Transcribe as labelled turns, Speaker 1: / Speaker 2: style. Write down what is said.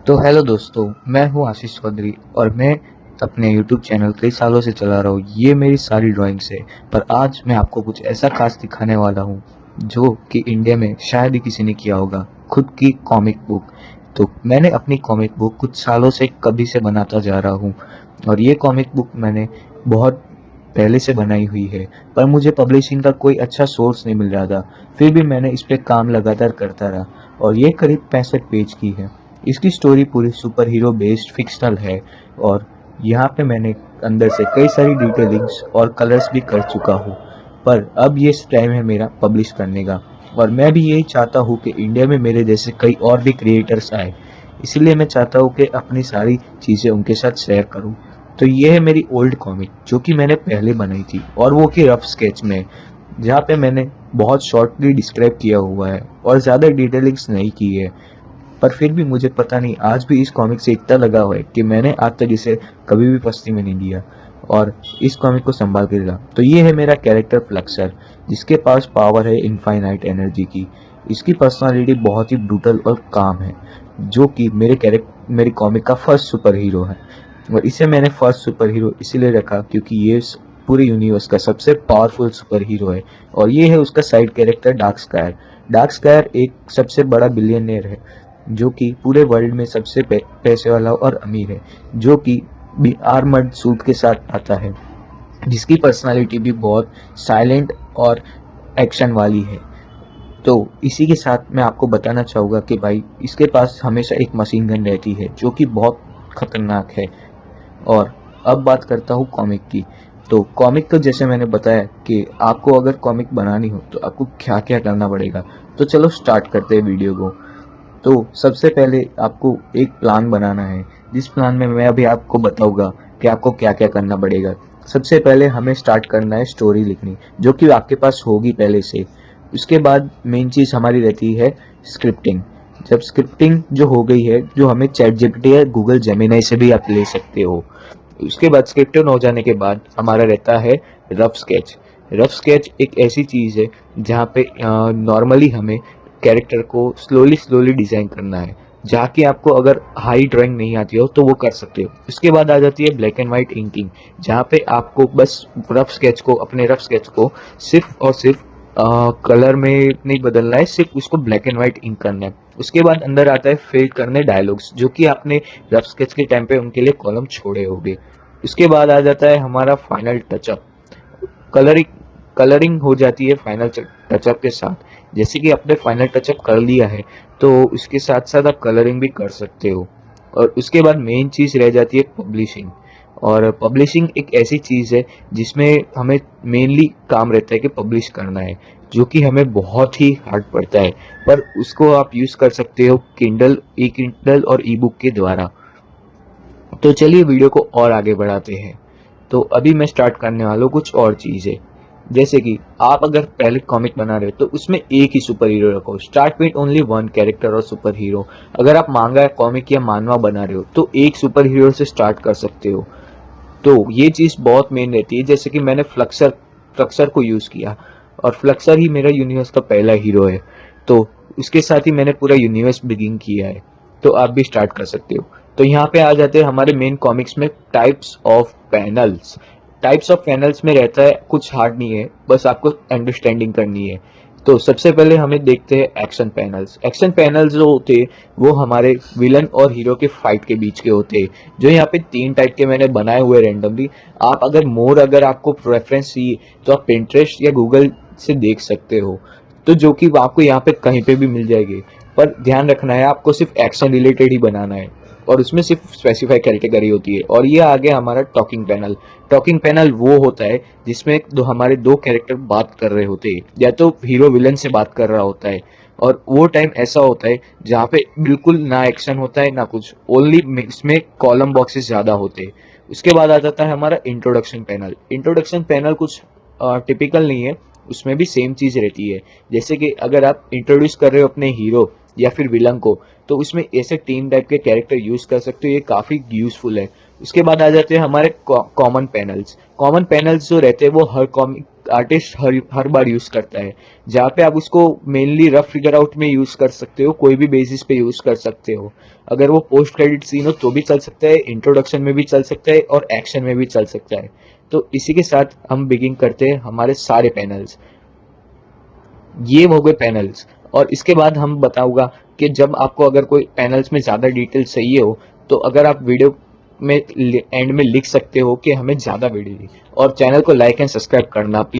Speaker 1: तो हेलो दोस्तों, मैं हूं आशीष चौधरी और मैं अपने यूट्यूब चैनल कई सालों से चला रहा हूं। ये मेरी सारी ड्राइंग्स है, पर आज मैं आपको कुछ ऐसा खास दिखाने वाला हूं जो कि इंडिया में शायद ही किसी ने किया होगा, खुद की कॉमिक बुक। तो मैंने अपनी कॉमिक बुक कुछ सालों से कभी से बनाता जा रहा हूं और ये कॉमिक बुक मैंने बहुत पहले से बनाई हुई है, पर मुझे पब्लिशिंग का कोई अच्छा सोर्स नहीं मिल रहा था। फिर भी मैंने इस पे काम लगातार करता रहा और ये करीब 65 पेज की है। इसकी स्टोरी पूरी सुपर हीरो बेस्ड फिक्शनल है और यहाँ पे मैंने अंदर से कई सारी डिटेलिंग्स और कलर्स भी कर चुका हूँ। पर अब ये टाइम है मेरा पब्लिश करने का और मैं भी यही चाहता हूँ कि इंडिया में मेरे जैसे कई और भी क्रिएटर्स आए। इसलिए मैं चाहता हूँ कि अपनी सारी चीज़ें उनके साथ शेयर करूँ। तो ये है मेरी ओल्ड कॉमिक जो कि मैंने पहले बनाई थी और वो कि रफ स्केच में, जहाँ पे मैंने बहुत शॉर्टली डिस्क्राइब किया हुआ है और ज़्यादा डिटेलिंग्स नहीं की है। पर फिर भी मुझे पता नहीं आज भी इस कॉमिक से इतना लगा हुआ है कि मैंने आज तक इसे कभी भी पस्ती में नहीं लिया और इस कॉमिक को संभाल के रखा। तो ये है मेरा कैरेक्टर फ्लक्सर, जिसके पास पावर है इनफाइनाइट एनर्जी की। इसकी पर्सनालिटी बहुत ही ब्रूटल और काम है, जो कि मेरी कॉमिक का फर्स्ट सुपर हीरो है। और इसे मैंने फर्स्ट सुपर हीरो इसीलिए रखा क्योंकि ये पूरे यूनिवर्स का सबसे पावरफुल सुपर हीरो है। और ये है उसका side character dark square. Dark square एक सबसे बड़ा बिलियनियर है जो कि पूरे वर्ल्ड में सबसे पैसे वाला और अमीर है, जो कि भी आर्मर्ड सूट के साथ आता है, जिसकी पर्सनालिटी भी बहुत साइलेंट और एक्शन वाली है। तो इसी के साथ मैं आपको बताना चाहूँगा कि भाई इसके पास हमेशा एक मशीन गन रहती है जो कि बहुत खतरनाक है। और अब बात करता हूँ कॉमिक की। तो कॉमिक तो जैसे मैंने बताया कि आपको अगर कॉमिक बनानी हो तो आपको क्या क्या करना पड़ेगा। तो चलो स्टार्ट करते हैं वीडियो को। तो सबसे पहले आपको एक प्लान बनाना है, जिस प्लान में मैं अभी आपको बताऊंगा कि आपको क्या क्या करना पड़ेगा। सबसे पहले हमें स्टार्ट करना है स्टोरी लिखनी, जो कि आपके पास होगी पहले से। उसके बाद मेन चीज़ हमारी रहती है स्क्रिप्टिंग। जब स्क्रिप्टिंग जो हो गई है, जो हमें चैट जीपीटी या गूगल जेमिनाई से भी आप ले सकते हो। उसके बाद स्क्रिप्टिंग हो जाने के बाद हमारा रहता है रफ स्केच। रफ स्केच एक ऐसी चीज़ है जहाँ पे नॉर्मली हमें कैरेक्टर को स्लोली स्लोली डिजाइन करना है, जहाँ की आपको अगर हाई ड्राइंग नहीं आती हो तो वो कर सकते हो। उसके बाद आ जाती है ब्लैक एंड व्हाइट इंकिंग, जहाँ पे आपको बस अपने रफ स्केच को सिर्फ और सिर्फ कलर में नहीं बदलना है, सिर्फ उसको ब्लैक एंड व्हाइट इंक करना है। उसके बाद अंदर आता है फिल करने डायलॉग्स, जो कि आपने रफ स्केच के टाइम पे उनके लिए कॉलम छोड़े होंगे। उसके बाद आ जाता है हमारा फाइनल टचअप। कलरिंग कलरिंग हो जाती है फाइनल टचअप के साथ। जैसे कि आपने फाइनल टचअप कर लिया है तो उसके साथ साथ आप कलरिंग भी कर सकते हो। और उसके बाद मेन चीज़ रह जाती है पब्लिशिंग। और पब्लिशिंग एक ऐसी चीज़ है जिसमें हमें मेनली काम रहता है कि पब्लिश करना है, जो कि हमें बहुत ही हार्ड पड़ता है। पर उसको आप यूज़ कर सकते हो किंडल और ई बुक के द्वारा। तो चलिए वीडियो को और आगे बढ़ाते हैं। तो अभी मैं स्टार्ट करने वाला हूँ कुछ और चीज़ें। जैसे कि आप अगर पहले कॉमिक बना रहे हो तो उसमें एक ही सुपर हीरो रखो। Start with only one character और सुपर हीरो। अगर आप मांगा कॉमिक या मानवा बना रहे हो तो एक सुपर हीरो से स्टार्ट कर सकते हो। तो ये चीज़ बहुत मेन रहती है। जैसे कि मैंने फ्लक्सर फ्लक्सर को यूज़ किया और फ्लक्सर ही मेरा यूनिवर्स का पहला हीरो है। तो उसके साथ ही मैंने पूरा यूनिवर्स बिगिन किया है। तो आप भी स्टार्ट कर सकते हो। तो यहाँ पे आ जाते हैं हमारे मेन कॉमिक्स में types of panels. Types of panels में रहता है, कुछ हार्ड नहीं है, बस आपको अंडरस्टैंडिंग करनी है। तो सबसे पहले हमें देखते हैं एक्शन पैनल्स। एक्शन पैनल्स जो होते हैं वो हमारे विलन और हीरो के फाइट के बीच के होते हैं, जो यहाँ पे 3 टाइप के मैंने बनाए हुए रैंडमली। आप अगर आपको प्रेफरेंस चाहिए तो आप पिंटरेस्ट या गूगल से देख सकते हो, तो जो कि आपको यहाँ पे कहीं पे भी मिल जाएगी। पर ध्यान रखना है, आपको सिर्फ एक्शन रिलेटेड ही बनाना है और उसमें सिर्फ स्पेसिफाई कैटेगरी होती है। और ये आ गया हमारा टॉकिंग पैनल। टॉकिंग पैनल वो होता है जिसमें हमारे दो कैरेक्टर बात कर रहे होते हैं, या तो हीरो विलन से बात कर रहा होता है। और वो टाइम ऐसा होता है जहाँ पे बिल्कुल ना एक्शन होता है ना कुछ, ओनली इसमें कॉलम बॉक्सेस ज़्यादा होते हैं। उसके बाद आ जाता है हमारा इंट्रोडक्शन पैनल। इंट्रोडक्शन पैनल कुछ टिपिकल नहीं है, उसमें भी सेम चीज़ रहती है। जैसे कि अगर आप इंट्रोड्यूस कर रहे हो अपने हीरो या फिर विलन को, तो उसमें ऐसे 3 टाइप के कैरेक्टर यूज कर सकते हो, ये काफ़ी यूजफुल है। उसके बाद आ जाते हैं हमारे कॉमन पैनल्स। कॉमन पैनल्स जो रहते हैं वो हर कॉमिक आर्टिस्ट हर बार यूज करता है, जहाँ पे आप उसको मेनली रफ फिगर आउट में यूज कर सकते हो, कोई भी बेसिस पे यूज कर सकते हो। अगर वो पोस्ट क्रेडिट सीन हो तो भी चल सकता है, इंट्रोडक्शन में भी चल सकता है और एक्शन में भी चल सकता है। तो इसी के साथ हम बिगिन करते हैं हमारे सारे पैनल्स। ये हो गए पैनल्स, और इसके बाद हम बताऊंगा कि जब आपको अगर कोई पैनल्स में ज़्यादा डिटेल चाहिए हो तो अगर आप वीडियो में एंड में लिख सकते हो कि हमें ज़्यादा वीडियो, और चैनल को लाइक एंड सब्सक्राइब करना